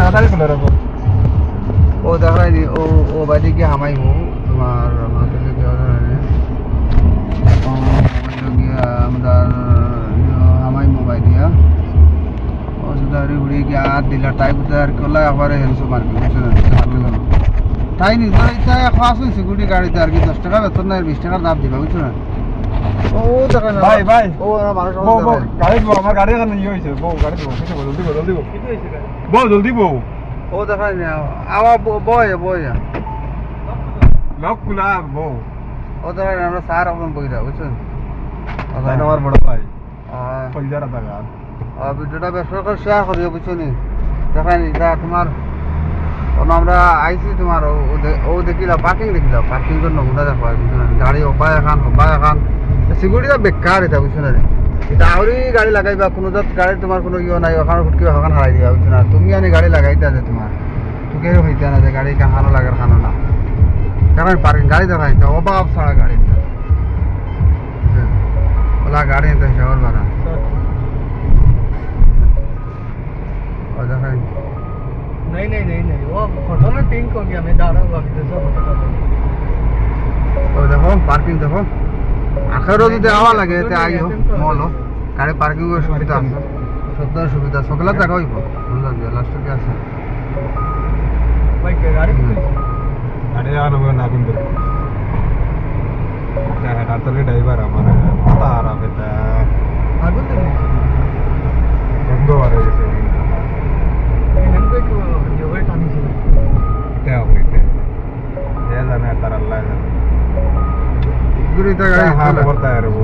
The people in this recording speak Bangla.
তাড়াতাড়ি করে রাখো ও দেখায়নি ও ও বাইরে গিয়ে হামাইবো তোমার আমাদের গিয়ে আমরা হামাই মোবাইল দিয়া ও সুদারি উড়ি গিয়ে আর দিলা টাই বুঝে আর কলা আবার হেনসো মারবি বুঝছেন তাই নিজের ইচ্ছা খাওয়া সিকিউরিটি গাড়িতে আর কি 10 টাকা বেতন নাই 20 টাকার দাম দিবা বুঝছো না ও দেখা না ভাই ভাই ও মানুষ গাড়ি বউ আমার গাড়ি এখানে ইয়ে হয়েছে বউ গাড়ি বউ কিছু জলদি বউ জলদি বউ বউ জলদি বউ ও দেখায়নি আবার বয় বয় লক খুলা বউ ও দেখায়নি আমরা স্যার এখন বইরা বুঝছেন তাই আমার বড় ভাই আর 50 টাকা ভিডিওটা বেসর করে শেয়ার করিও বুঝছো নি দেখায়নি এটা তোমার আমরা আইসি তোমার ও দেখিলা পার্কিং দেখিলা পার্কিং জন্য ওটা দেখো গাড়ি অপায় এখন সিকিউরিটিটা বেকার এটা বুঝছো না এটা আহরি গাড়ি লাগাইবা কোনো যত গাড়ি তোমার কোনো ইয়ে নাই ওখানে ফুটকি ওখানে হারাই দিবা বুঝছো না তুমি আনি গাড়ি লাগাইতে আছে তোমার তোকে হইতে না যে গাড়ি কাহানো লাগার খানো না কারণ পার্কিং গাড়ি দেখাই অভাব ছাড়া গাড়ি ওলা গাড়ি এনতে শহর বাড়া ও দেখাই नहीं वो फोटो में पिंक हो गया मैं डाला हुआ ও দেখো পার্কিং দেখো আখেরও যদি আওয়া লাগে এতে আইও মল গাড়ি পার্কিং এর সুবিধা আছে সব সুবিধা সকলে টাকা হইব লাস্ট কি আছে भाई के गाड़ी গাড়ি আর হবে না কিন্তু এটা তো ড্রাইভার আমার মাথা খারাপ এটা आगुन तो বন্ধ হয়ে গেছে नंबर को योगर्ट आनी चाहिए क्या हो गई ये जाने तार अल्लाह जाने গুড়িটা গাড়ি हाँ करता है वो